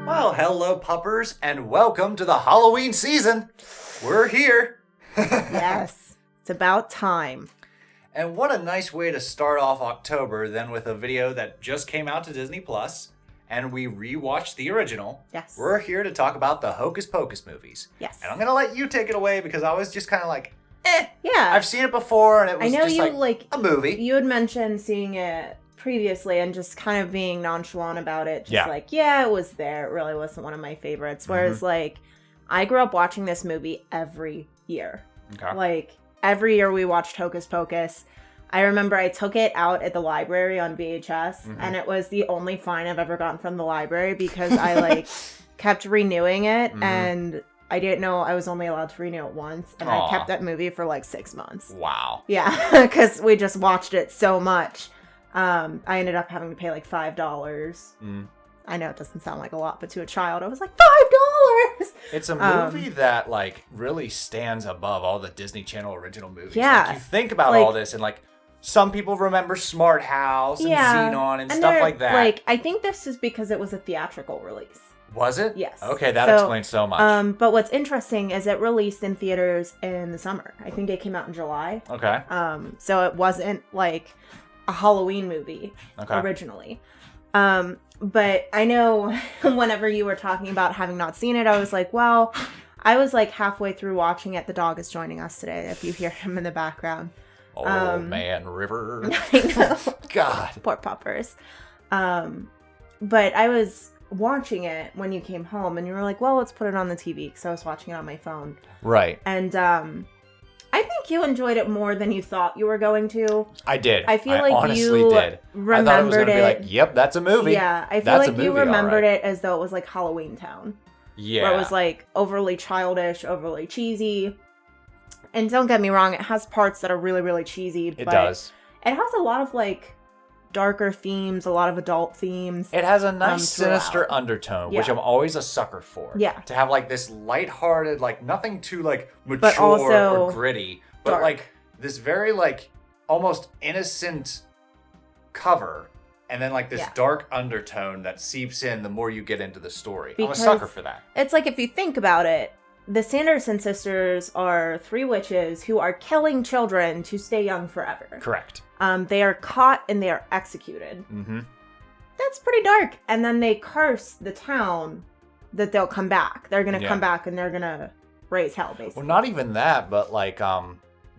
Well, hello, puppers, and welcome to the Halloween season. We're here. Yes, it's about time. And what a nice way to start off October than with a video that just came out to Disney Plus, and we rewatched the original. Yes. We're here to talk about the Hocus Pocus movies. Yes. And I'm going to let you take it away because I was just kind of like, Yeah. I've seen it before, and it was I know just you like a movie. You had mentioned seeing it previously and just kind of being nonchalant about it. Just it was there. It really wasn't one of my favorites. Whereas, I grew up watching this movie every year. Okay. Every year we watched Hocus Pocus. I remember I took it out at the library on VHS, and it was the only fine I've ever gotten from the library because I, kept renewing it, and I didn't know I was only allowed to renew it once, and I kept that movie for, 6 months. Wow. Yeah, because we just watched it so much. I ended up having to pay, $5. I know it doesn't sound like a lot, but to a child, I was like, $5! It's a movie that, really stands above all the Disney Channel original movies. Yeah. You think about all this, and, some people remember Smart House and Xenon and stuff like that. I think this is because it was a theatrical release. Was it? Yes. Okay, that explains so much. But what's interesting is it released in theaters in the summer. I think it came out in July. Okay. So it wasn't, a Halloween movie originally. But I know whenever you were talking about having not seen it, I was like, well, I was halfway through watching it. The dog is joining us today, if you hear him in the background. Oh, man, River. I know. God. Poor puppers. But I was watching it when you came home, and you were like, well, let's put it on the TV, because I was watching it on my phone. Right. And I think you enjoyed it more than you thought you were going to. I did. I feel like honestly you did. Remembered I thought it was going to be yep, that's a movie. Yeah, I feel like you remembered it as though it was Halloween Town. Yeah. Where it was overly childish, overly cheesy. And don't get me wrong, it has parts that are really, really cheesy. It does. It has a lot of darker themes, a lot of adult themes. It has a nice sinister undertone, which I'm always a sucker for. Yeah. To have this lighthearted, nothing too mature or gritty, but dark. This very almost innocent cover, and then this dark undertone that seeps in the more you get into the story. I'm a sucker for that. It's if you think about it, the Sanderson sisters are 3 witches who are killing children to stay young forever. Correct. They are caught and they are executed. Mm-hmm. That's pretty dark. And then they curse the town that they'll come back. They're going to come back and they're going to raise hell, basically. Well, not even that, but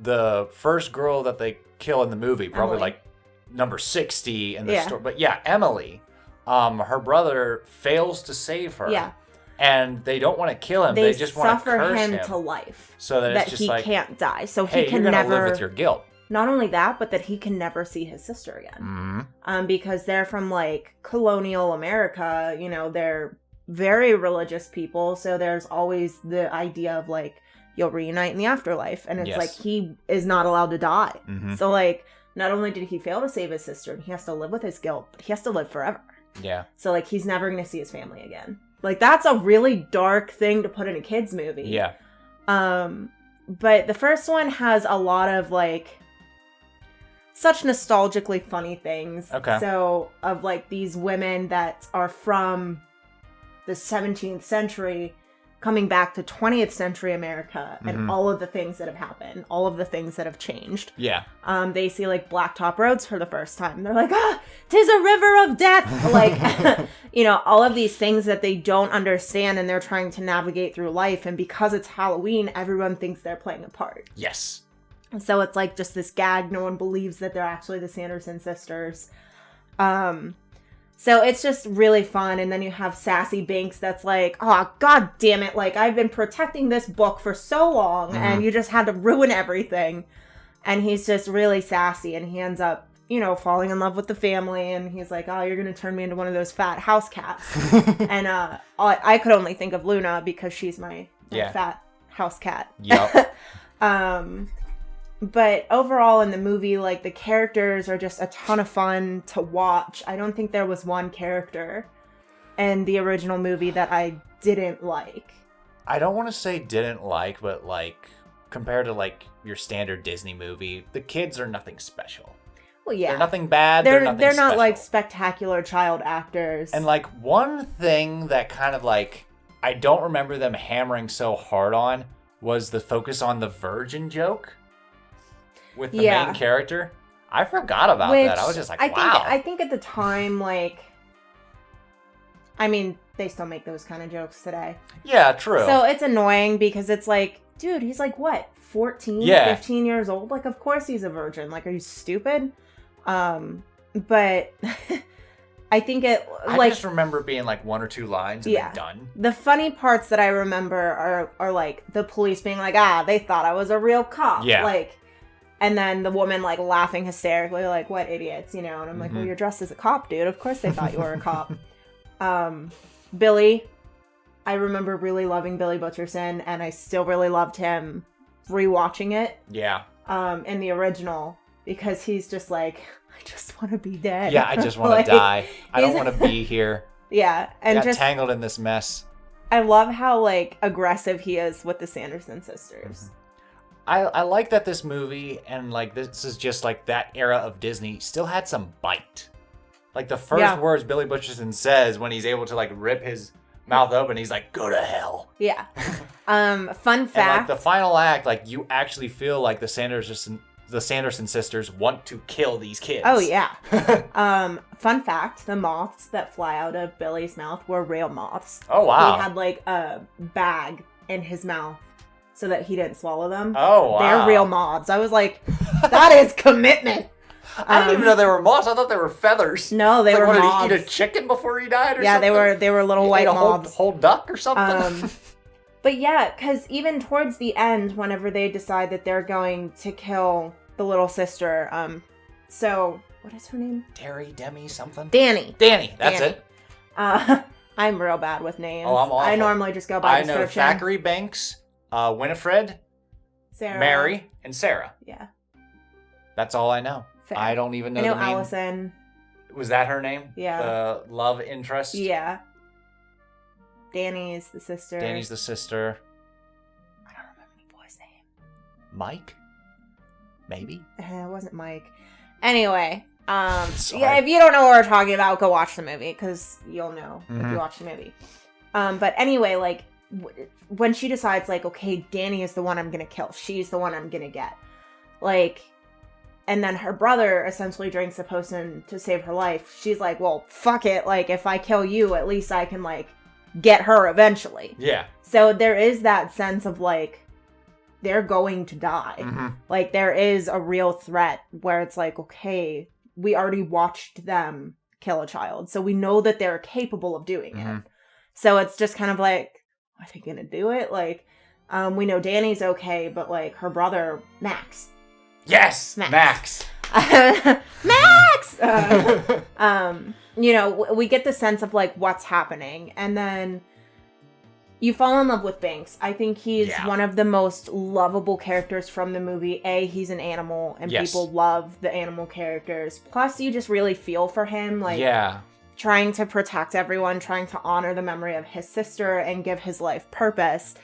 the first girl that they kill in the movie, probably Emily. Number 60 in the story. But yeah, Emily, her brother fails to save her. Yeah. And they don't want to kill him. They just want to curse him to life. So that it's just he can't die. So hey, he can you're never live with your guilt. Not only that, but that he can never see his sister again. Mm-hmm. Because they're from colonial America. They're very religious people. So there's always the idea of you'll reunite in the afterlife, and it's he is not allowed to die. Mm-hmm. So not only did he fail to save his sister, and he has to live with his guilt, but he has to live forever. Yeah. So he's never going to see his family again. That's a really dark thing to put in a kid's movie. Yeah. But the first one has a lot of such nostalgically funny things. Okay. So of these women that are from the 17th century coming back to 20th century America, and all of the things that have happened, all of the things that have changed. Yeah. They see blacktop roads for the first time. They're like, 'tis a river of death. All of these things that they don't understand, and they're trying to navigate through life. And because it's Halloween, everyone thinks they're playing a part. Yes. So it's just this gag. No one believes that they're actually the Sanderson sisters. So it's just really fun. And then you have Sassy Binks that's oh, God damn it. I've been protecting this book for so long, and you just had to ruin everything. And he's just really sassy, and he ends up, falling in love with the family. And he's like, oh, you're going to turn me into one of those fat house cats. And I could only think of Luna because she's my fat house cat. Yep. But overall in the movie, the characters are just a ton of fun to watch. I don't think there was one character in the original movie that I didn't like. I don't want to say didn't like, but compared to your standard Disney movie, the kids are nothing special. Well, yeah. They're nothing bad. They're nothing not special. like spectacular child actors. And like one thing that kind of like I don't remember them hammering so hard on was the focus on the virgin joke with the main character. I forgot about that. I was just like, wow. I think at the time, like, I mean, they still make those kind of jokes today. Yeah, true. So it's annoying because it's like, dude, he's like, what, 14, 15 years old? Like, of course he's a virgin. Like, are you stupid? But I think I just remember being like one or two lines and then done. The funny parts that I remember are like the police being like, they thought I was a real cop. Yeah. Like, and then the woman like laughing hysterically, like, what idiots, And I'm like, well, you're dressed as a cop, dude. Of course they thought you were a cop. Billy, I remember really loving Billy Butcherson, and I still really loved him rewatching it. Yeah. In the original, because he's just like, I just want to be dead. Yeah, I just want to die. I don't want to be here. Yeah, and I got tangled in this mess. I love how like aggressive he is with the Sanderson sisters. I like that this movie, and like this is just like that era of Disney, still had some bite. Like the first words Billy Butcherson says when he's able to like rip his mouth open, he's like, "Go to hell." Yeah. Fun fact. And like the final act, like you actually feel like the Sanderson sisters want to kill these kids. Oh yeah. Fun fact: the moths that fly out of Billy's mouth were real moths. Oh wow. He had like a bag in his mouth so that he didn't swallow them. Oh wow. They're real moths. I was like, that is commitment. I didn't even know they were moths. I thought they were feathers. No, they were moths. Did he eat a chicken before he died or something? Yeah, they were little white moths. Whole duck or something? But yeah, because even towards the end, whenever they decide that they're going to kill the little sister, so, what is her name? Demi, something? Danny, that's it. I'm real bad with names. Oh, I'm awful. I normally just go by description. I know Thackeray Banks, Winifred, Sarah, Mary, and Sarah. Yeah. That's all I know. Fair. I don't even know the name. Allison. Was that her name? Yeah. The love interest? Yeah. Danny's the sister. I don't remember the boy's name. Mike? Maybe? It wasn't Mike. Anyway, yeah, if you don't know what we're talking about, go watch the movie, because you'll know if you watch the movie. But anyway, like, when she decides, like, okay, Danny is the one I'm gonna kill. She's the one I'm gonna get. Like, and then her brother essentially drinks the potion to save her life. She's like, well, fuck it. Like, if I kill you, at least I can, like, get her eventually. Yeah. So there is that sense of, like, they're going to die. Like, there is a real threat where it's like, okay, we already watched them kill a child, so we know that they're capable of doing it. So it's just kind of like, are they gonna do it? Like, we know Danny's okay, but, like, her brother, Max. Yes! Max! Max! We get the sense of, like, what's happening, and then you fall in love with Binks. I think he's one of the most lovable characters from the movie. He's an animal, and people love the animal characters. Plus, you just really feel for him, like, trying to protect everyone, trying to honor the memory of his sister, and give his life purpose.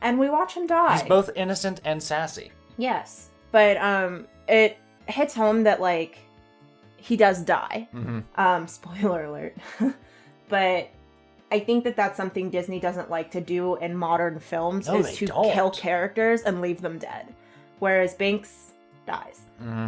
And we watch him die. He's both innocent and sassy. Yes. But it hits home that, like, he does die. Spoiler alert. But I think that that's something Disney doesn't like to do in modern films, is to kill characters and leave them dead. Whereas Binks dies.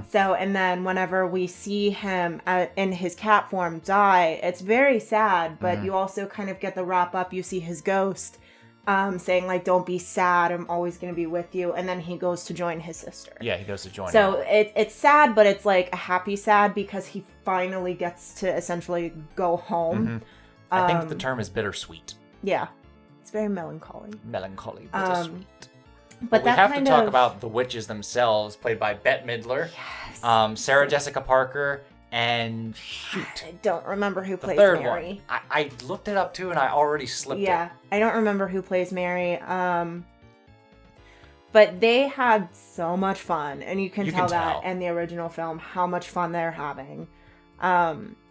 So, and then whenever we see him in his cat form die, it's very sad, but you also kind of get the wrap up. You see his ghost saying, like, don't be sad, I'm always going to be with you. And then he goes to join his sister. Yeah, he goes to join her. So it's sad, but it's like a happy sad because he finally gets to essentially go home. I think the term is bittersweet. Yeah. It's very melancholy. Melancholy, bittersweet. But we have to talk about the witches themselves, played by Bette Midler, Sarah Jessica Parker, and I don't remember who plays third Mary. One. I looked it up too, and I already slipped it. Yeah, I don't remember who plays Mary. But they had so much fun, and you can tell that in the original film how much fun they're having.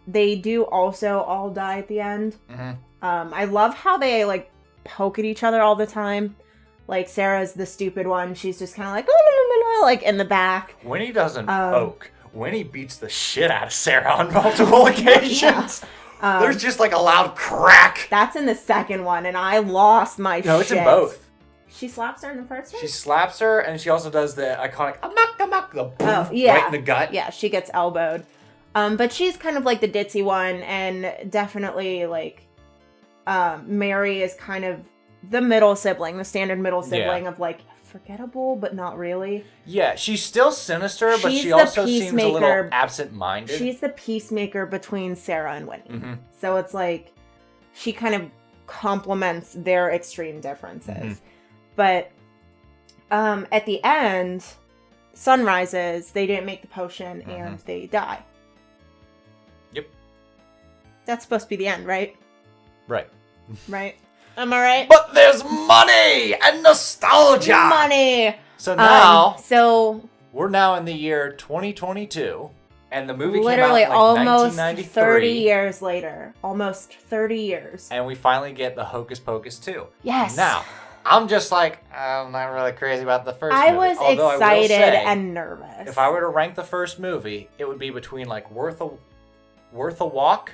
They do also all die at the end. I love how they, like, poke at each other all the time. Like, Sarah's the stupid one. She's just kind of like, la, la, la, la, like, in the back. Winnie doesn't poke. Winnie beats the shit out of Sarah on multiple occasions. There's just like a loud crack. That's in the second one, and I lost my shit. No, it's in both. She slaps her in the first one? She slaps her, and she also does the iconic amak, the boom, right in the gut. Yeah, she gets elbowed. But she's kind of like the ditzy one, and definitely like Mary is kind of the middle sibling, the standard middle sibling of like forgettable, but not really. Yeah, she's still sinister, but she also seems a little absent-minded. She's the peacemaker between Sarah and Winnie. Mm-hmm. So it's like she kind of complements their extreme differences. Mm-hmm. But at the end, sun rises, they didn't make the potion, and they die. Yep. That's supposed to be the end, right? Right. Right? Am I right? But there's money and nostalgia! Money! So now, we're now in the year 2022, and the movie literally came out in like almost 1993. 30 years later. Almost 30 years. And we finally get the Hocus Pocus 2. Yes. Now, I'm just like, I'm not really crazy about the first movie. I was excited and nervous. If I were to rank the first movie, it would be between like Worth a Walk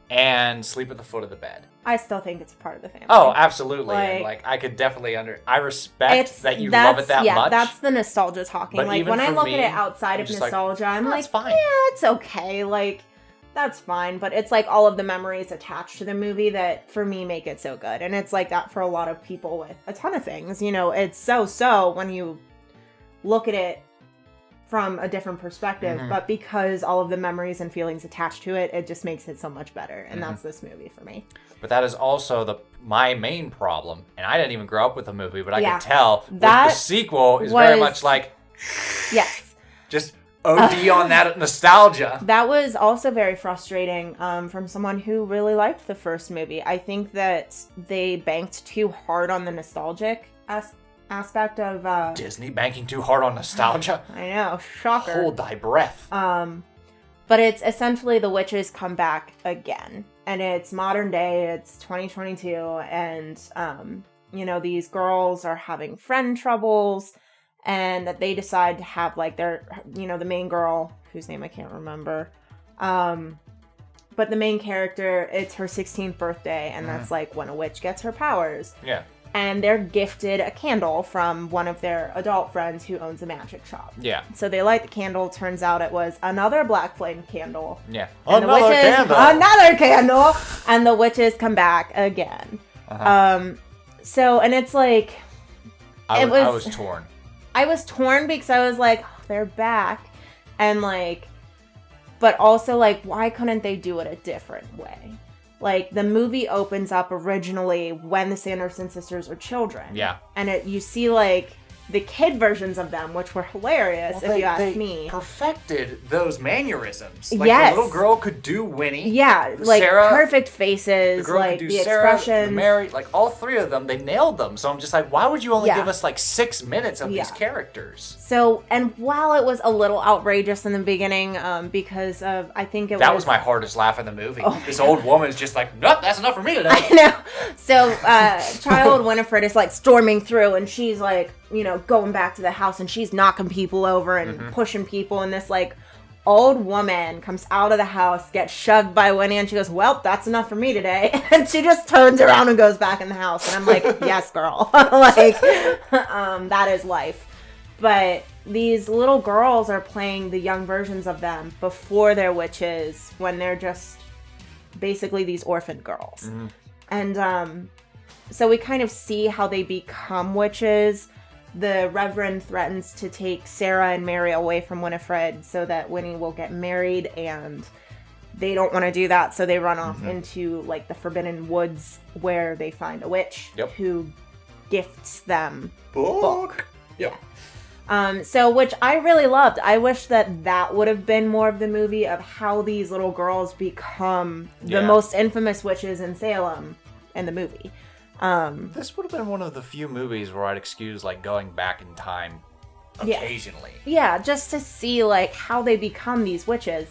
and Sleep at the Foot of the Bed. I still think it's a part of the family. Oh, absolutely. And like I could definitely I respect that you love it that much. Yeah, that's the nostalgia talking. But like when I look at it outside of nostalgia, I'm like, fine. Yeah, it's okay. Like that's fine. But it's like all of the memories attached to the movie that for me make it so good. And it's like that for a lot of people with a ton of things. You know, it's so when you look at it from a different perspective, but because all of the memories and feelings attached to it, it just makes it so much better. And that's this movie for me. But that is also my main problem. And I didn't even grow up with the movie, but I can tell that the sequel is very much like, yes, just OD on that nostalgia. That was also very frustrating from someone who really liked the first movie. I think that they banked too hard on the nostalgic aspect of Disney banking too hard on nostalgia. I know, shocker. Hold thy breath. But it's essentially the witches come back again, and it's modern day. It's 2022, and you know, these girls are having friend troubles, and they decide to have like their, you know, the main girl whose name I can't remember, but the main character, it's her 16th birthday, and that's like when a witch gets her powers. Yeah. And they're gifted a candle from one of their adult friends who owns a magic shop. Yeah. So they light the candle. Turns out it was another black flame candle. Yeah. And another candle. And the witches come back again. So, and it's like... I was torn. I was torn because I was like, oh, they're back. And like... But also like, why couldn't they do it a different way? Like, the movie opens up originally when the Sanderson sisters are children. Yeah. And you see, like, the kid versions of them, which were hilarious, if you ask me. They perfected those mannerisms. Like, yes. The little girl could do Winnie. Yeah, like, Sarah, perfect faces, the girl like, could do the Sarah, expressions. Mary, like, all three of them, they nailed them. So I'm just like, why would you only give us, like, 6 minutes of these characters? So, and while it was a little outrageous in the beginning, because of, I think that was my hardest laugh in the movie. Oh this old woman's just like, nope, that's enough for me today. I know. So, child Winifred is, like, storming through, and she's, like, you know, going back to the house, and she's knocking people over and pushing people, and this like old woman comes out of the house, gets shoved by Winnie, and she goes, well, that's enough for me today. And she just turns around and goes back in the house, and I'm like, yes, girl. Like, that is life. But these little girls are playing the young versions of them before they're witches, when they're just basically these orphaned girls. And so we kind of see how they become witches. The Reverend threatens to take Sarah and Mary away from Winifred so that Winnie will get married, and they don't want to do that, so they run off into like the Forbidden Woods, where they find a witch who gifts them book. Yep. Yeah. So which I really loved. I wish that would have been more of the movie of how these little girls become the most infamous witches in Salem in the movie. This would have been one of the few movies where I'd excuse like going back in time occasionally. Yeah, just to see like how they become these witches.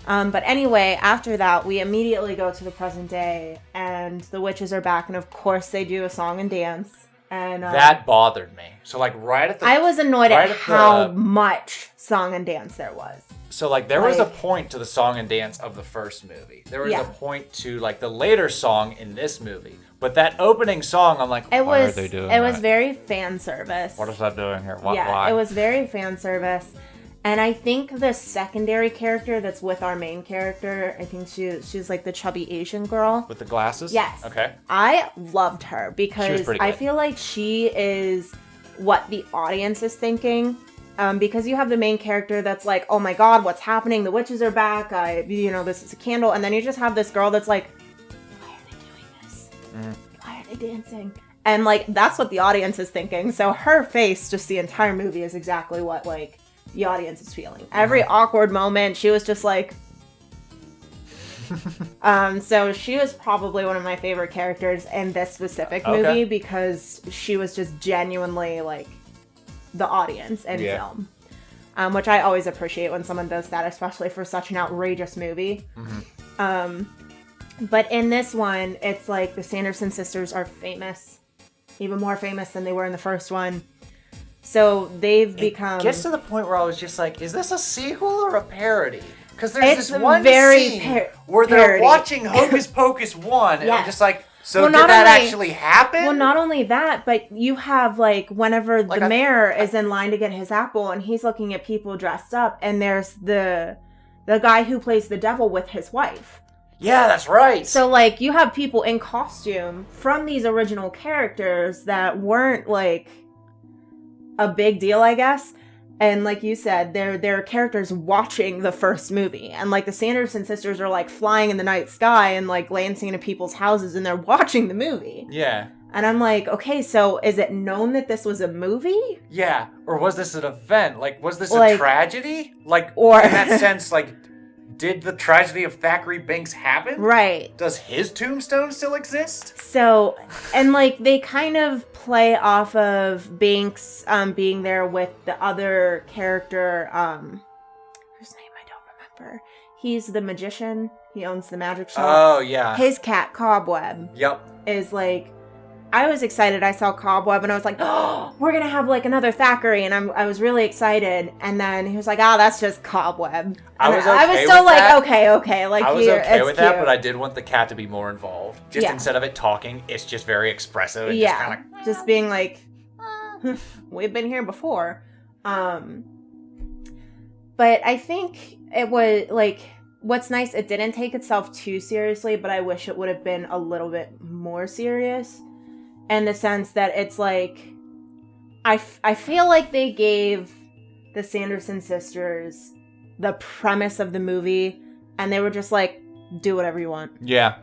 But anyway, after that, we immediately go to the present day, and the witches are back, and of course they do a song and dance. And that bothered me. So like right at the I was annoyed at how much song and dance there was. So like there was a point to the song and dance of the first movie. There was a point to like the later song in this movie. But that opening song, I'm like, why are they doing that? It was very fan service. What is that doing here? Why? It was very fan service. And I think the secondary character that's with our main character, I think she's like the chubby Asian girl. With the glasses? Yes. Okay. I loved her because I feel like she is what the audience is thinking. Because you have the main character that's like, oh my god, what's happening? The witches are back. This is a candle. And then you just have this girl that's like, why are they doing this? Why are they dancing? And like, that's what the audience is thinking. So her face, just the entire movie, is exactly what like the audience is feeling. Every awkward moment, she was just like... so she was probably one of my favorite characters in this specific movie because she was just genuinely like the audience in film. Which I always appreciate when someone does that, especially for such an outrageous movie. But in this one, it's like the Sanderson sisters are famous. Even more famous than they were in the first one. So they've become... It gets to the point where I was just like, is this a sequel or a parody? Because there's this one very scene where they're watching Hocus Pocus 1, and I'm just like, did that actually happen? Well, not only that, but you have, like, whenever like the mayor is in line to get his apple, and he's looking at people dressed up, and there's the guy who plays the devil with his wife. Yeah, that's right. So, like, you have people in costume from these original characters that weren't, like... a big deal, I guess. And like you said, they're characters watching the first movie. And like the Sanderson sisters are like flying in the night sky and like lancing into people's houses and they're watching the movie. Yeah. And I'm like, okay, so is it known that this was a movie? Yeah. Or was this an event? Like, was this a tragedy? Like, in that sense, like, did the tragedy of Thackeray Binks happen? Right. Does his tombstone still exist? So, and like they kind of play off of Binks being there with the other character, whose name I don't remember. He's the magician. He owns the magic shop. Oh, yeah. His cat, Cobweb. Yep. Is like... I was excited. I saw Cobweb and I was like, oh, we're going to have like another Thackeray. And I was really excited. And then he was like, oh, that's just Cobweb. I was still like, okay. Like, I was okay with cute. that, but I did want the cat to be more involved. Just instead of it talking, it's just very expressive. And just kind of... just being like, we've been here before. But I think it was like, what's nice, it didn't take itself too seriously, but I wish it would have been a little bit more serious. In the sense that it's like, I feel like they gave the Sanderson sisters the premise of the movie, and they were just like, do whatever you want. Yeah.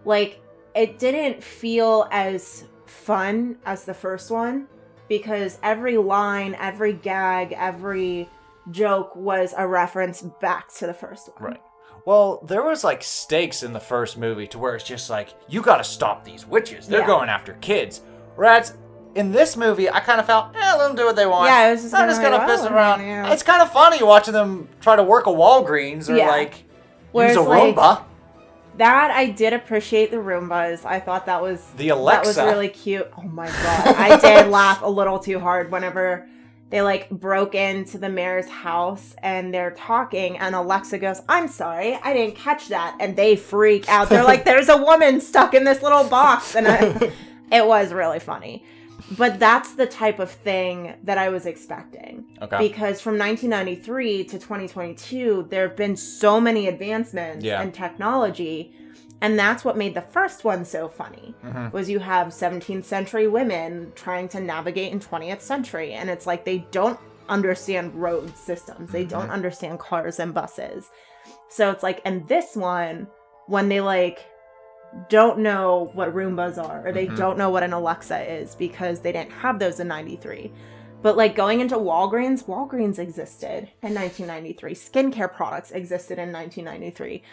Like, it didn't feel as fun as the first one, because every line, every gag, every joke was a reference back to the first one. Right. Well, there was, like, stakes in the first movie to where it's just like, you gotta stop these witches. They're going after kids. Whereas, in this movie, I kind of felt, let them do what they want. Yeah, it was just I'm just gonna piss around. Yeah. It's kind of funny watching them try to work a Walgreens or, like, use a Roomba. Like, that, I did appreciate the Roombas. I thought that was... The Alexa. That was really cute. Oh, my God. I did laugh a little too hard whenever... they, like, broke into the mayor's house, and they're talking, and Alexa goes, I'm sorry, I didn't catch that. And they freak out. They're like, there's a woman stuck in this little box. And it was really funny. But that's the type of thing that I was expecting. Okay. Because from 1993 to 2022, there have been so many advancements in technology. And that's what made the first one so funny, was you have 17th century women trying to navigate in 20th century. And it's like they don't understand road systems. They don't understand cars and buses. So it's like, and this one, when they like don't know what Roombas are, or they don't know what an Alexa is because they didn't have those in 93. But, like, going into Walgreens existed in 1993. Skincare products existed in 1993.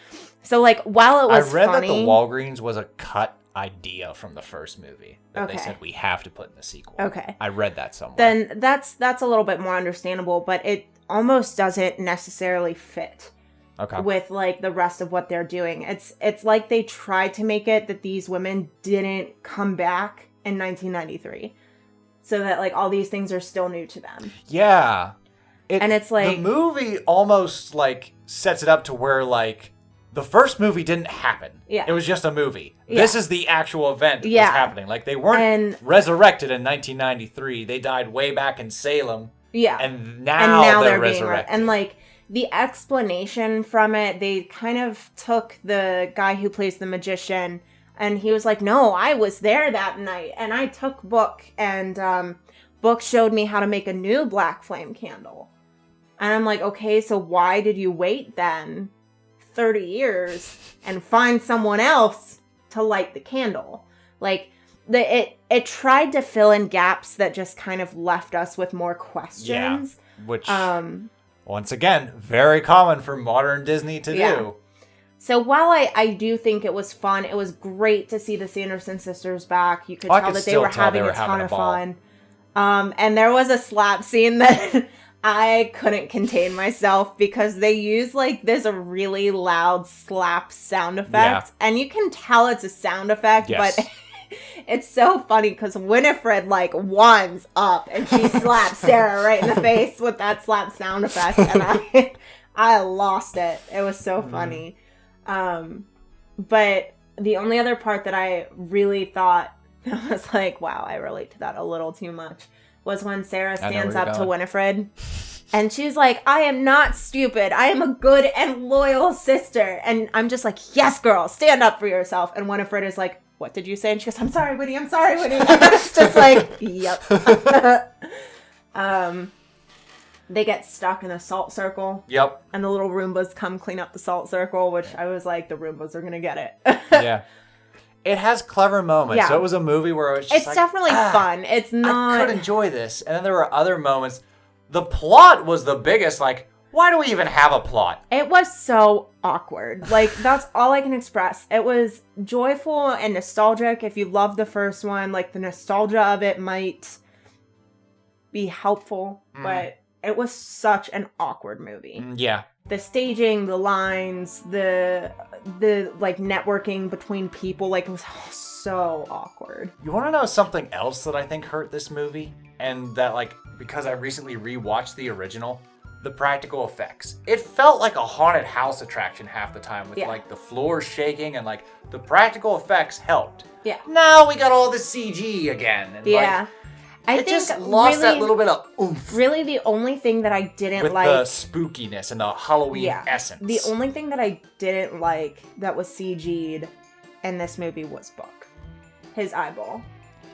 So, like, while it was funny... I read that the Walgreens was a cut idea from the first movie. That they said we have to put in the sequel. Okay. I read that somewhere. Then that's a little bit more understandable, but it almost doesn't necessarily fit with, like, the rest of what they're doing. It's like they tried to make it that these women didn't come back in 1993. So that, like, all these things are still new to them. Yeah. And it's like... The movie almost, like, sets it up to where, like, the first movie didn't happen. Yeah. It was just a movie. Yeah. This is the actual event that was happening. Like, they weren't resurrected in 1993. They died way back in Salem. Yeah. And now they're resurrected. And, like, the explanation from it, they kind of took the guy who plays the magician, and he was like, no, I was there that night, and I took Book, and Book showed me how to make a new black flame candle. And I'm like, okay, so why did you wait then 30 years and find someone else to light the candle? Like, it tried to fill in gaps that just kind of left us with more questions. Yeah, which, once again, very common for modern Disney to do. So while I do think it was fun, it was great to see the Sanderson sisters back. You could tell that they were having a ton of fun. And there was a slap scene that I couldn't contain myself because they use, like, this really loud slap sound effect. Yeah. And you can tell it's a sound effect, but it's so funny because Winifred, like, wands up and she slaps Sarah right in the face with that slap sound effect. And I lost it. It was so funny. But the only other part that I really thought I was like, wow, I relate to that a little too much, was when Sarah stands up to Winifred and she's like, I am not stupid. I am a good and loyal sister. And I'm just like, yes, girl, stand up for yourself. And Winifred is like, what did you say? And she goes, I'm sorry, Winnie. And it's just like, yep. They get stuck in a salt circle. Yep. And the little Roombas come clean up the salt circle, which I was like, the Roombas are going to get it. Yeah. It has clever moments. Yeah. So it was a movie where it was just it's definitely fun. It's not... I could enjoy this. And then there were other moments. The plot was the biggest. Like, why do we even have a plot? It was so awkward. Like, that's all I can express. It was joyful and nostalgic. If you loved the first one, like, the nostalgia of it might be helpful. But it was such an awkward movie. Yeah. The staging, the lines, the like networking between people, like, it was so awkward. You want to know something else that I think hurt this movie? And that, like, because I recently rewatched the original, the practical effects. It felt like a haunted house attraction half the time with like the floor shaking and like the practical effects helped. Yeah. Now we got all the CG again. And yeah. It just lost that little bit of oomph. Really, the only thing that I didn't with like... the spookiness and the Halloween essence. The only thing that I didn't like that was CG'd in this movie was Book. His eyeball.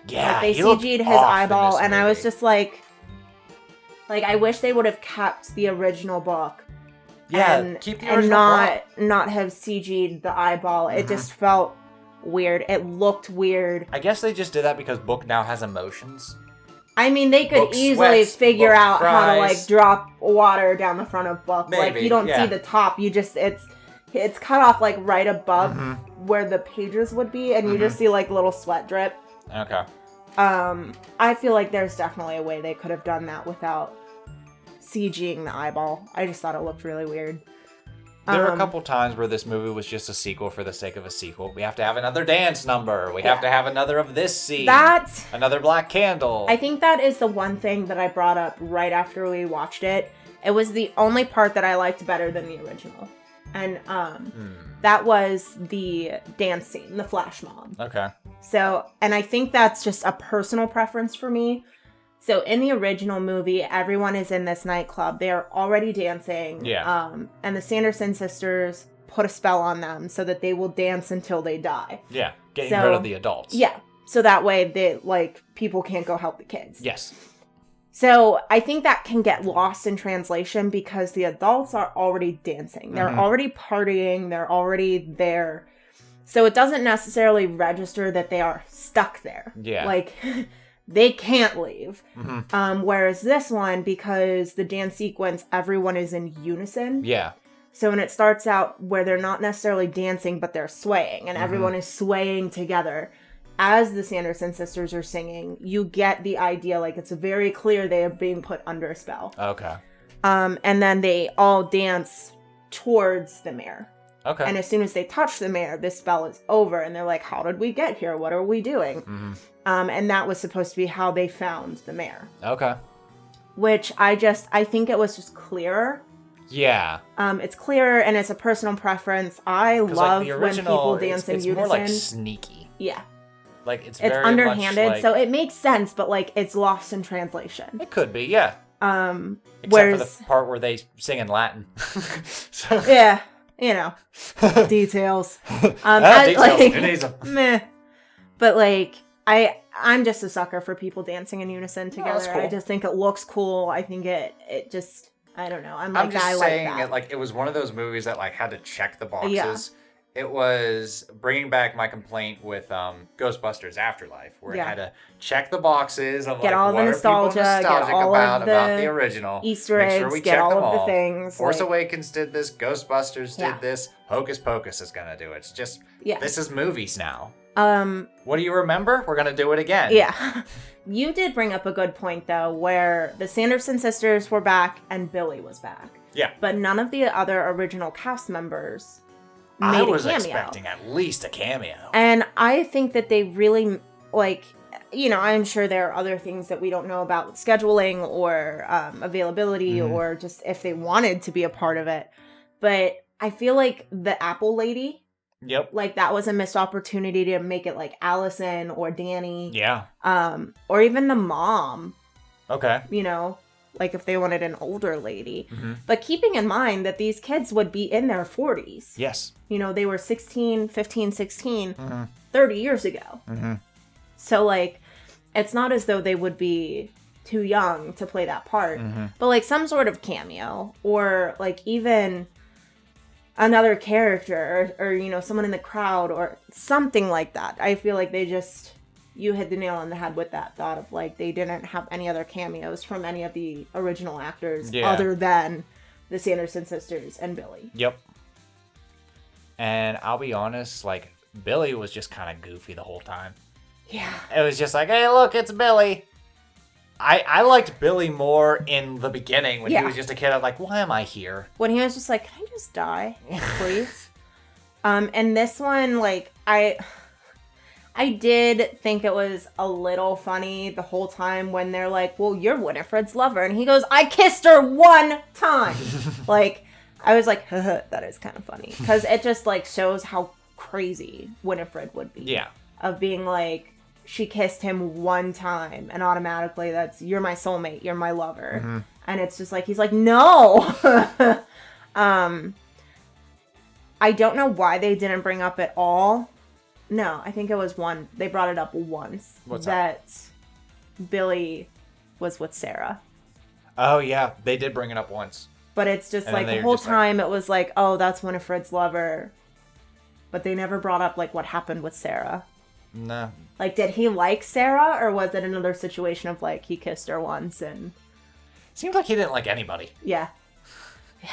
Yeah, like, they CG'd his eyeball, and I was just like, I wish they would have kept the original Book. Yeah, and, keep the original and not have CG'd the eyeball. It just felt weird. It looked weird. I guess they just did that because Book now has emotions. I mean, they could easily figure out how to, like, drop water down the front of Book. Maybe, like, you don't see the top. You just, it's cut off, like, right above where the pages would be, and you just see, like, little sweat drip. Okay. I feel like there's definitely a way they could have done that without CGing the eyeball. I just thought it looked really weird. There were a couple times where this movie was just a sequel for the sake of a sequel. We have to have another dance number. We have to have another of this scene. Another black candle. I think that is the one thing that I brought up right after we watched it. It was the only part that I liked better than the original. And that was the dance scene, the flash mob. Okay. So, and I think that's just a personal preference for me. So in the original movie, everyone is in this nightclub. They're already dancing. Yeah. And the Sanderson sisters put a spell on them so that they will dance until they die. Yeah. Getting rid of the adults. Yeah. So that way they, like, people can't go help the kids. Yes. So I think that can get lost in translation because the adults are already dancing. They're already partying. They're already there. So it doesn't necessarily register that they are stuck there. Yeah. Like... They can't leave. Whereas this one, because the dance sequence, everyone is in unison. Yeah. So when it starts out where they're not necessarily dancing, but they're swaying, and everyone is swaying together as the Sanderson sisters are singing, you get the idea, like, it's very clear they are being put under a spell. Okay. And then they all dance towards the mirror. Okay. And as soon as they touch the mayor, this spell is over. And they're like, how did we get here? What are we doing? Mm-hmm. And that was supposed to be how they found the mayor. Okay. Which I think it was just clearer. Yeah. It's clearer and it's a personal preference. I love like, when people dance in unison. It's more like sneaky. Yeah. Like it's very underhanded, much like... so it makes sense, but like it's lost in translation. It could be, yeah. Except for the part where they sing in Latin. So... Yeah. You know, details. Details. Meh. But like, I'm just a sucker for people dancing in unison together. Cool. I just think it looks cool. I think it just, I don't know. I'm just saying like that. It like it was one of those movies that like had to check the boxes. Yeah. It was bringing back my complaint with Ghostbusters Afterlife, where it had to check the boxes of get like all what the nostalgia, are people nostalgic get all about of the the original, Easter eggs, sure we get check all them of the things. Force Awakens did this, Ghostbusters did this, Hocus Pocus is gonna do it. It's just this is movies now. What do you remember? We're gonna do it again. Yeah. You did bring up a good point though, where the Sanderson sisters were back and Billy was back. Yeah. But none of the other original cast members. I was expecting at least a cameo. And I think that they really, like, you know, I'm sure there are other things that we don't know about with scheduling or availability or just if they wanted to be a part of it. But I feel like the Apple lady, like that was a missed opportunity to make it like Allison or Danny. Yeah. Or even the mom. Okay. You know, like if they wanted an older lady. Mm-hmm. But keeping in mind that these kids would be in their 40s. Yes. You know, they were 16, 15, 16, 30 years ago. Mm-hmm. So, like, it's not as though they would be too young to play that part. Mm-hmm. But, like, some sort of cameo or, like, even another character or, you know, someone in the crowd or something like that. I feel like they just... You hit the nail on the head with that thought of, like, they didn't have any other cameos from any of the original actors other than the Sanderson sisters and Billy. Yep. And I'll be honest, like, Billy was just kind of goofy the whole time. Yeah. It was just like, hey, look, it's Billy. I liked Billy more in the beginning when he was just a kid. I was like, why am I here? When he was just like, can I just die, please? And this one, like, I did think it was a little funny the whole time when they're like, well, you're Winifred's lover. And he goes, I kissed her one time. Like, I was like, that is kind of funny. Because it just, like, shows how crazy Winifred would be. Yeah. Of being like, she kissed him one time. And automatically that's, you're my soulmate. You're my lover. Mm-hmm. And it's just like, he's like, no. I don't know why they didn't bring up at all. No, I think it was one. They brought it up once. What's that? Billy was with Sarah. Oh, yeah. They did bring it up once. But it's just like the whole time it was like, oh, that's Winifred's lover. But they never brought up like what happened with Sarah. No. Like, did he like Sarah or was it another situation of like he kissed her once and... Seems like he didn't like anybody. Yeah. Yeah.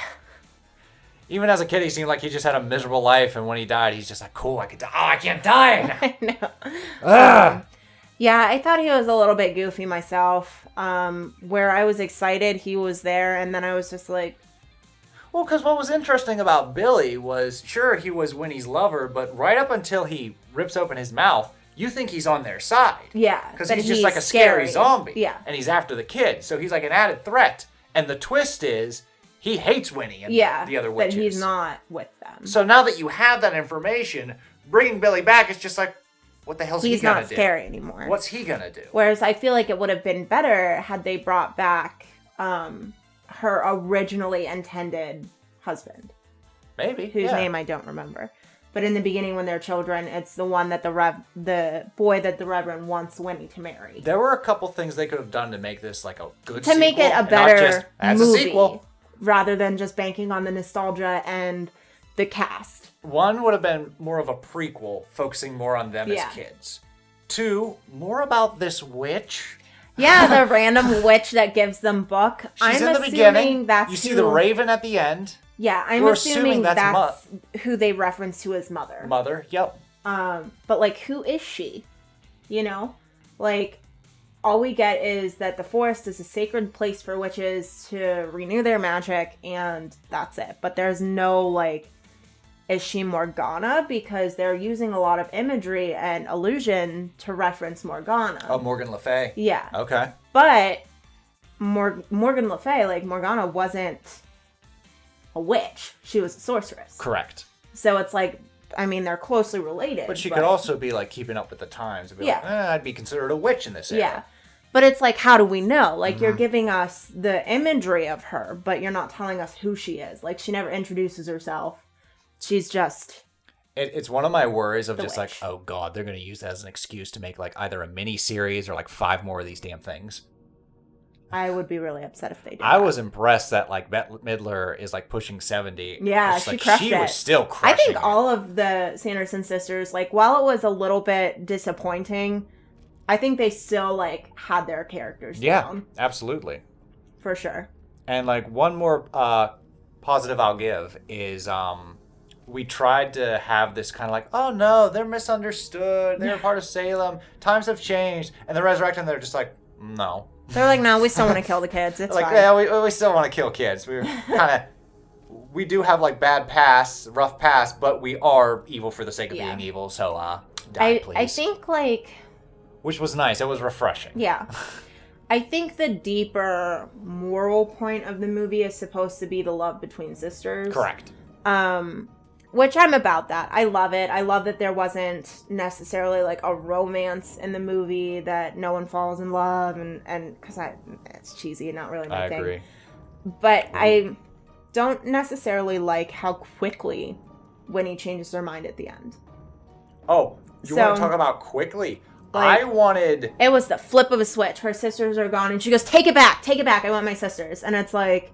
Even as a kid, he seemed like he just had a miserable life, and when he died, he's just like, cool, I could die. Oh, I can't die! I know. Yeah, I thought he was a little bit goofy myself. Where I was excited, he was there, and then I was just like... Well, because what was interesting about Billy was, sure, he was Winnie's lover, but right up until he rips open his mouth, you think he's on their side. Yeah. Because he's just like a scary zombie. Yeah. And he's after the kid, so he's like an added threat. And the twist is... He hates Winnie and the other witches. But he's not with them. So now that you have that information, bringing Billy back is just like, what the hell's he gonna do? He's not scary anymore. What's he gonna do? Whereas I feel like it would have been better had they brought back her originally intended husband. Maybe. Whose name I don't remember. But in the beginning when they're children, it's the one that the boy that the Reverend wants Winnie to marry. There were a couple things they could have done to make this like a good sequel. To make it a better movie. A sequel. Rather than just banking on the nostalgia and the cast. One would have been more of a prequel, focusing more on them as kids. Two, more about this witch. Yeah, the random witch that gives them book. She's in the beginning. You see the raven at the end. Yeah, I'm assuming that's who they reference to as Mother. Mother, yep. But like, who is she? You know? Like... All we get is that the forest is a sacred place for witches to renew their magic, and that's it. But there's no, like, is she Morgana? Because they're using a lot of imagery and illusion to reference Morgana. Oh, Morgan Le Fay. Yeah. Okay. But Morgan Le Fay, like, Morgana wasn't a witch. She was a sorceress. Correct. So it's like, I mean, they're closely related. But she could also be, like, keeping up with the times. And be like, I'd be considered a witch in this era. Yeah. But it's like, how do we know? Like, you're giving us the imagery of her, but you're not telling us who she is. Like, she never introduces herself. She's just... It's one of my worries of just witch. like, oh God, they're going to use that as an excuse to make, like, either a mini series or, like, 5 more of these damn things. I would be really upset if they did. I was impressed that, like, Bette Midler is, like, pushing 70. Yeah, she crushed it. She was still crushing I think all of the Sanderson sisters, like, while it was a little bit disappointing, I think they still, like, had their characters down. Yeah, absolutely. For sure. And, like, one more positive I'll give is we tried to have this kind of like, oh no, they're misunderstood. They're part of Salem. Times have changed. And they're resurrected and they're just like, no. They're like, no, we still want to kill the kids. It's like, fine. Yeah, we still want to kill kids. We're kind of... We do have, like, rough past, but we are evil for the sake of being evil, so, die, please. I think, like... Which was nice. It was refreshing. Yeah. I think the deeper moral point of the movie is supposed to be the love between sisters. Correct. Which I'm about that. I love it. I love that there wasn't necessarily, like, a romance in the movie, that no one falls in love, and because it's cheesy and not really my thing. I agree. But I don't necessarily like how quickly Winnie changes her mind at the end. Oh, you want to talk about quickly? Like, it was the flip of a switch. Her sisters are gone, and she goes, take it back, I want my sisters. And it's like,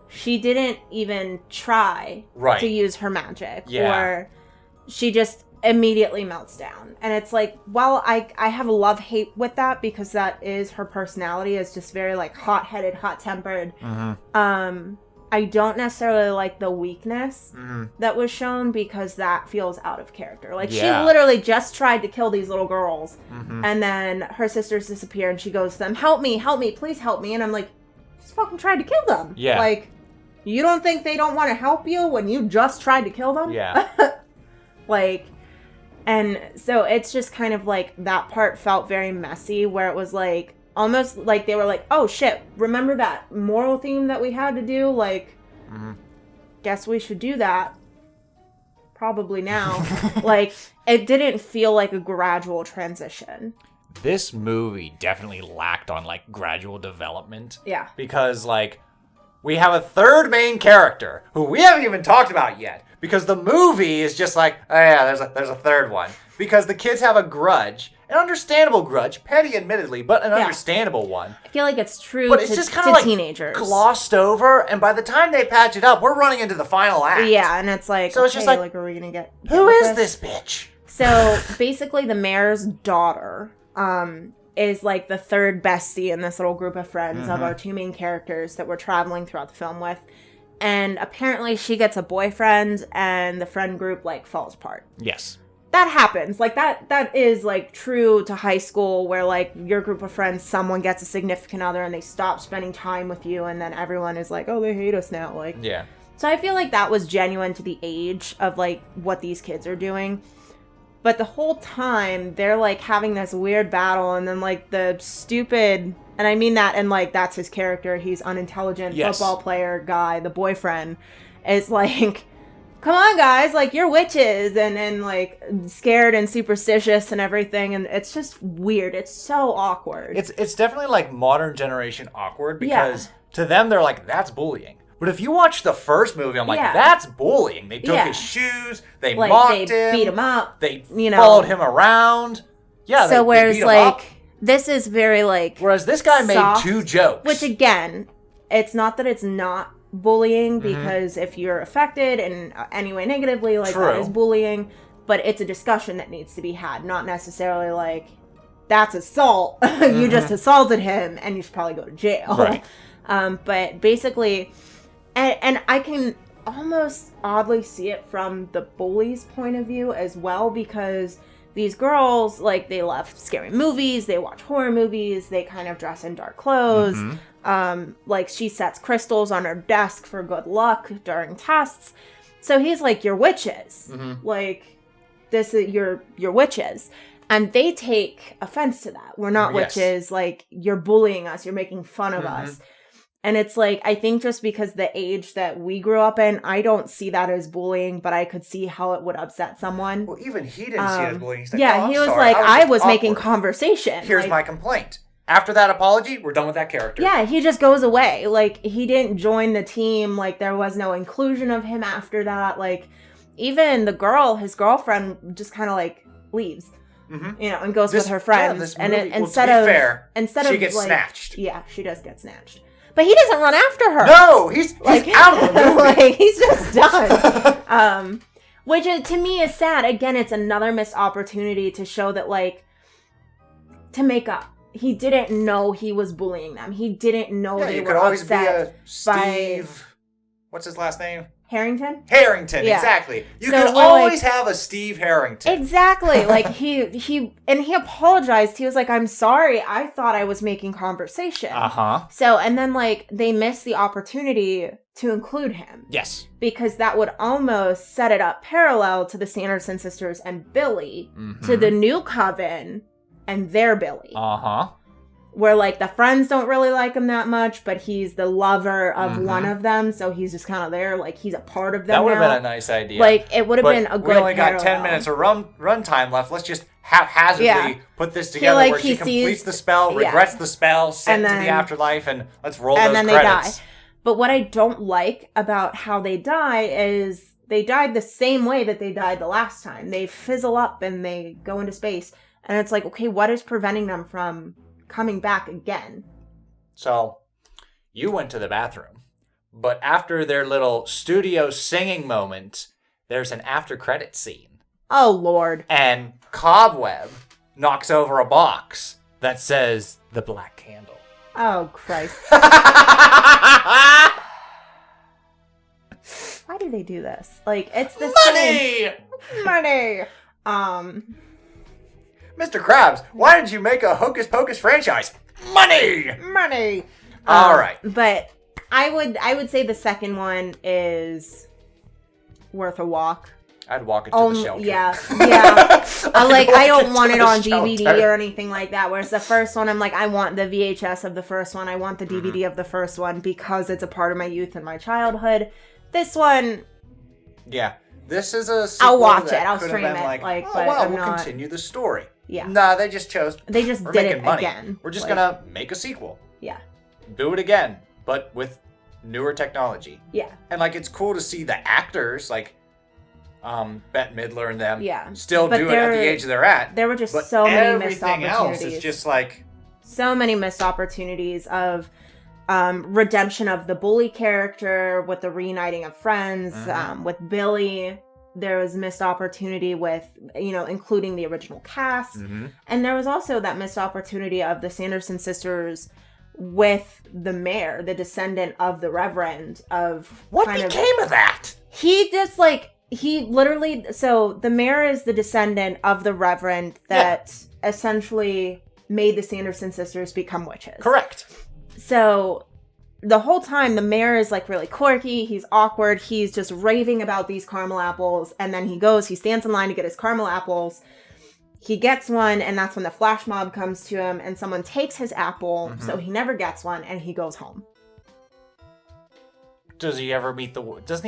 she didn't even try to use her magic. Yeah. Or she just immediately melts down. And it's like, well, I have a love-hate with that, because that is her personality, is just very, like, hot-headed, hot-tempered. Mm-hmm. I don't necessarily like the weakness that was shown, because that feels out of character. Like, she literally just tried to kill these little girls, and then her sisters disappear, and she goes to them, help me, please help me. And I'm like, just fucking tried to kill them. Yeah. Like, you don't think they don't want to help you when you just tried to kill them? Yeah. Like, and so it's just kind of like, that part felt very messy, where it was like, almost like they were like, oh shit, remember that moral theme that we had to do? Like, guess we should do that. Probably now. Like, it didn't feel like a gradual transition. This movie definitely lacked on, like, gradual development. Yeah. Because, like, we have a third main character who we haven't even talked about yet. Because the movie is just like, oh yeah, there's a third one. Because the kids have a grudge. An understandable grudge, petty admittedly, but an understandable one. I feel like it's true but it's just kind of like teenagers. Glossed over, and by the time they patch it up, we're running into the final act. Yeah, and it's like, so it's just like, are we gonna get who is this bitch? So basically, the mayor's daughter is like the third bestie in this little group of friends of our two main characters that we're traveling throughout the film with. And apparently she gets a boyfriend, and the friend group, like, falls apart. Yes. That happens. Like, that is, like, true to high school, where, like, your group of friends, someone gets a significant other and they stop spending time with you, and then everyone is like, oh, they hate us now. Like, yeah. So I feel like that was genuine to the age of, like, what these kids are doing. But the whole time, they're, like, having this weird battle, and then, like, the stupid, and I mean that, and, like, that's his character, he's unintelligent, football player guy, the boyfriend, is like, come on, guys, like, you're witches, and like, scared and superstitious and everything, and it's just weird. It's so awkward. It's definitely, like, modern generation awkward, because to them, they're like, that's bullying. But if you watch the first movie, I'm like, that's bullying. They took his shoes, they mocked him. They beat him up. They followed him around. Yeah, so whereas, they beat him up. This is very, like, whereas this guy soft, made 2 jokes. Which, again, it's not that it's not bullying, because if you're affected in any way negatively, like, that is bullying. But it's a discussion that needs to be had, not necessarily like, that's assault. You just assaulted him, and you should probably go to jail. Right. But basically... And I can almost oddly see it from the bully's point of view as well, because these girls, like, they love scary movies, they watch horror movies, they kind of dress in dark clothes. Like, she sets crystals on her desk for good luck during tests. So he's like, you're witches. Mm-hmm. Like, this is you're witches. And they take offense to that. We're not witches. Like, you're bullying us. You're making fun of us. And it's like, I think just because the age that we grew up in, I don't see that as bullying, but I could see how it would upset someone. Well, even he didn't see it as bullying. He's like, he was like, I was making conversation. Here's my complaint. After that apology, we're done with that character. Yeah, he just goes away. Like, he didn't join the team. Like, there was no inclusion of him after that. Like, even the girl, his girlfriend, just kind of, like, leaves. You know, and goes with her friends. Yeah, instead of she gets like, snatched. Yeah, she does get snatched. But he doesn't run after her. No, he's out of the movie. Like, he's just done. Which to me is sad. Again, it's another missed opportunity to show that, like, to make up. He didn't know he was bullying them. He didn't know they were upset. Steve. What's his last name? Harrington, exactly. You could always have a Steve Harrington. Exactly. Like, he apologized. He was like, I'm sorry. I thought I was making conversation. So, and then, like, they missed the opportunity to include him. Yes. Because that would almost set it up parallel to the Sanderson sisters and Billy, to the new coven and their Billy. Where, like, the friends don't really like him that much, but he's the lover of one of them, so he's just kind of there, like, he's a part of them. That would have been a nice idea. Like, it would have been a good we only got 10 minutes of run time left. Let's just haphazardly put this together where she completes the spell, regrets the spell, sent into the afterlife, and let's roll those credits. And then they die. But what I don't like about how they die is they died the same way that they died the last time. They fizzle up and they go into space. And it's like, okay, what is preventing them from coming back again? So, you went to the bathroom, but after their little studio singing moment, there's an after credit scene. Oh, Lord. And Cobweb knocks over a box that says The Black Candle. Oh, Christ. Why do they do this? Like, it's the Money! Money! Mr. Krabs, why did you make a Hocus Pocus franchise? Money! Money! All right. But I would say the second one is worth a walk. I'd walk it to the shelter. Yeah. I don't want it on DVD or anything like that. Whereas the first one, I'm like, I want the VHS of the first one. I want the DVD of the first one because it's a part of my youth and my childhood. This one... Yeah. This is a sequel I'll watch it. I'll stream it. We'll continue the story. Yeah. Nah, they just chose... They just did it money. Again. We're just gonna make a sequel. Yeah. Do it again, but with newer technology. Yeah. And, like, it's cool to see the actors, like, Bette Midler and them still but do it at the age they're at. There were just so many missed opportunities. Everything else is just, like... So many missed opportunities of redemption of the bully character with the reuniting of friends, with Billy... There was missed opportunity with, including the original cast. And there was also that missed opportunity of the Sanderson sisters with the mayor, the descendant of the Reverend of... What became of that? He just, he literally... So, the mayor is the descendant of the Reverend that essentially made the Sanderson sisters become witches. Correct. So... The whole time, the mayor is, really quirky. He's awkward. He's just raving about these caramel apples. And then he stands in line to get his caramel apples. He gets one, and that's when the flash mob comes to him, and someone takes his apple, so he never gets one, and he goes home. Doesn't he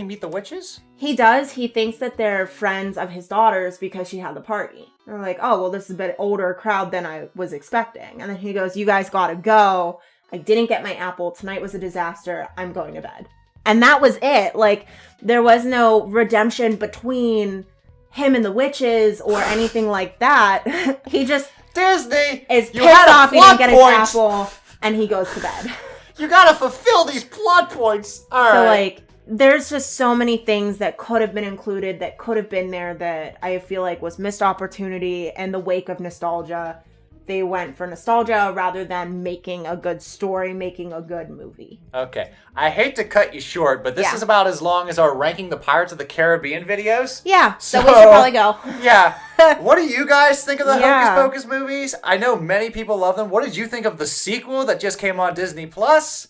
meet the witches? He does. He thinks that they're friends of his daughter's because she had the party. They're like, oh, well, this is a bit older crowd than I was expecting. And then he goes, you guys gotta go. I didn't get my apple. Tonight was a disaster. I'm going to bed. And that was it. There was no redemption between him and the witches or anything like that. He just... Disney! Is pissed off he didn't get his apple, and he goes to bed. You gotta fulfill these plot points! Alright. So, there's just so many things that could have been included, that could have been there, that I feel like was missed opportunity in the wake of nostalgia. They went for nostalgia rather than making a good story, making a good movie. Okay. I hate to cut you short, but this is about as long as our Ranking the Pirates of the Caribbean videos. Yeah, so we should probably go. Yeah. What do you guys think of the Hocus Pocus movies? I know many people love them. What did you think of the sequel that just came on Disney Plus?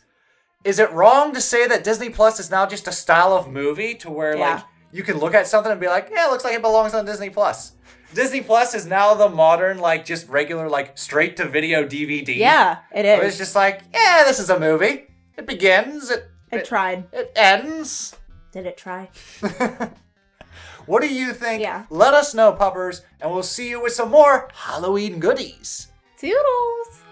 Is it wrong to say that Disney Plus is now just a style of movie to where, you can look at something and be like, yeah, it looks like it belongs on Disney Plus. Disney Plus is now the modern, like, just regular, like, straight-to-video DVD. Yeah, it is. It's just like, yeah, this is a movie. It begins. It tried. It ends. Did it try? What do you think? Yeah. Let us know, puppers, and we'll see you with some more Halloween goodies. Toodles!